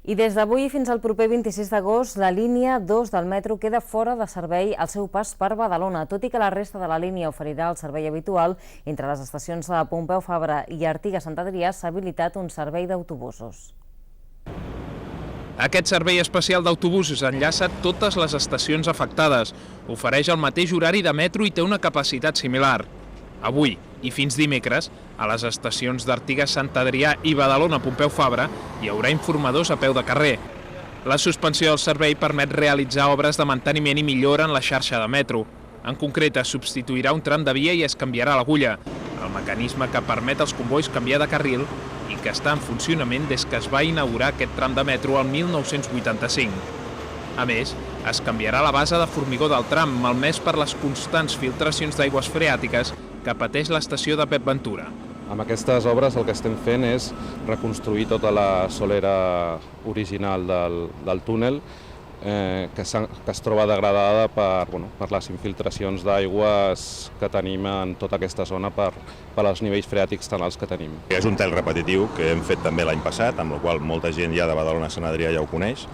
I des d'avui fins al proper 26 d'agost, la línia 2 del metro queda fora de servei al seu pas per Badalona, tot i que la resta de la línia oferirà el servei habitual. Entre les estacions de Pompeu Fabra i Artigas-Sant Adrià s'ha habilitat un servei d'autobusos. Aquest servei especial d'autobusos enllaça totes les estacions afectades, ofereix el mateix horari de metro i té una capacitat similar. Avui i fins dimecres, a les estacions d'Artigas-Sant Adrià i Badalona-Pompeu Fabra hi haurà informadors a peu de carrer. La suspensió del servei permet realitzar obres de manteniment i millora en la xarxa de metro. En concret, es substituirà un tram de via i es canviarà l'agulla, el mecanisme que permet als combois canviar de carril i que està en funcionament des que es va inaugurar aquest tram de metro el 1985. A més, es canviarà la base de formigó del tram, malmès per les constants filtracions d'aigües freàtiques que pateix l'estació de Pep Ventura. Amb aquestes obres el que estem fent és reconstruir tota la solera original del túnel que es troba degradada per les infiltracions d'aigües que tenim en tota aquesta zona per als nivells freàtics tan alts que tenim. És un tall repetitiu que hem fet també l'any passat, amb la qual molta gent ja de Badalona-Sant Adrià ja ho coneix,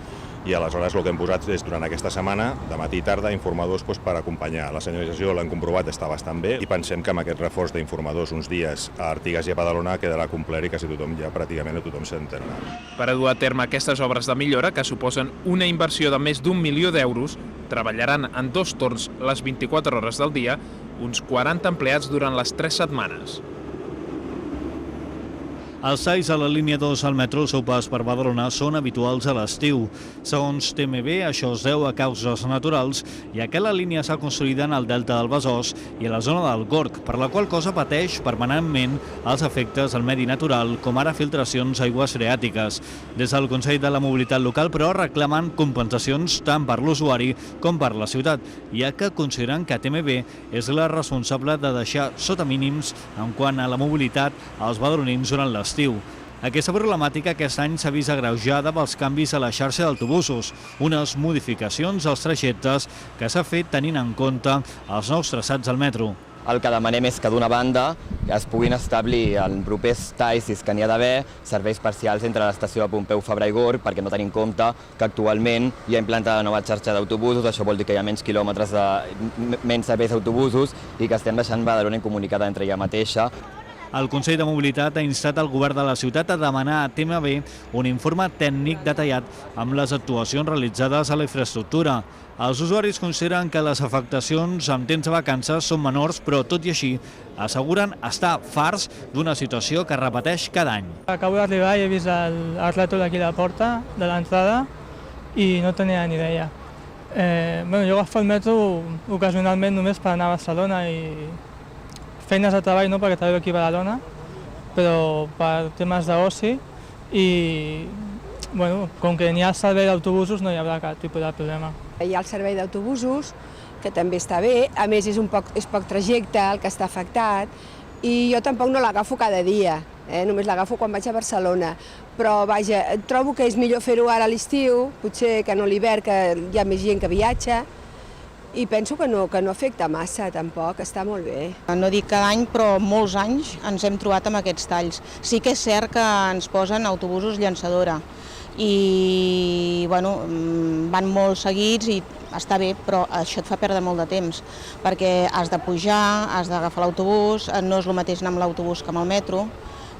i aleshores el que hem posat és durant aquesta setmana, de matí i tarda, informadors per acompanyar. La senyalització l'hem comprovat, està bastant bé i pensem que amb aquest reforç d'informadors uns dies a Artigas i a Badalona quedarà complet i quasi tothom ja pràcticament tothom s'entendrà. Per a dur a terme aquestes obres de millora, que suposen una inversió de més d'1 milió d'euros, treballaran en 2 torns les 24 hores del dia, uns 40 empleats durant les 3 setmanes. Els talls a la línia 2 al metro al seu pas per Badalona són habituals a l'estiu. Segons TMB, això es deu a causes naturals, ja que la línia s'ha construïda en el delta del Besòs i a la zona del Gorg, per la qual cosa pateix permanentment els efectes al medi natural, com ara filtracions d'aigües freàtiques. Des del Consell de la Mobilitat Local, però, reclamen compensacions tant per l'usuari com per la ciutat, ja que consideren que TMB és la responsable de deixar sota mínims en quant a la mobilitat als badalonins durant l'estiu. Aquesta problemàtica aquest any s'ha vist agreujada pels canvis a la xarxa d'autobusos, unes modificacions als trajectes que s'ha fet tenint en compte els nous traçats del metro. El que demanem és que d'una banda es puguin establir en propers talls, si és que n'hi ha d'haver, serveis parcials entre l'estació de Pompeu Fabra i Gorg, perquè no tenim en compte que actualment hi ha implantada nova xarxa d'autobusos, això vol dir que hi ha menys quilòmetres, menys serveis d'autobusos i que estem deixant Badalona incomunicada entre ella mateixa. El Consell de Mobilitat ha instat el govern de la ciutat a demanar a TMB un informe tècnic detallat amb les actuacions realitzades a la infraestructura. Els usuaris consideren que les afectacions en temps de vacances són menors, però tot i així asseguren estar farts d'una situació que es repeteix cada any. Acabo d'arribar i he vist el rètol aquí a la porta de l'entrada i no tenia ni idea. Jo agafo el metro ocasionalment només per anar a Barcelona i feines de treball no, perquè treballo aquí a Badalona, però per temes d'oci i com que n'hi ha servei d'autobusos no hi haurà cap tipus de problema. Hi ha el servei d'autobusos, que també està bé, a més és poc trajecte el que està afectat i jo tampoc no l'agafo cada dia, només l'agafo quan vaig a Barcelona, però vaja, trobo que és millor fer-ho ara a l'estiu, potser que no a l'hivern, que hi ha més gent que viatja, i penso que no afecta massa, tampoc, està molt bé. No dic cada any, però molts anys ens hem trobat amb aquests talls. Sí que és cert que ens posen autobusos llançadora i van molt seguits i està bé, però això et fa perdre molt de temps, perquè has de pujar, has d'agafar l'autobús, no és el mateix anar amb l'autobús que amb el metro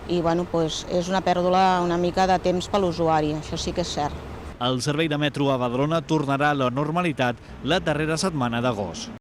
i és una pèrdua una mica de temps per l'usuari, això sí que és cert. El servei de metro a Badalona tornarà a la normalitat la darrera setmana d'agost.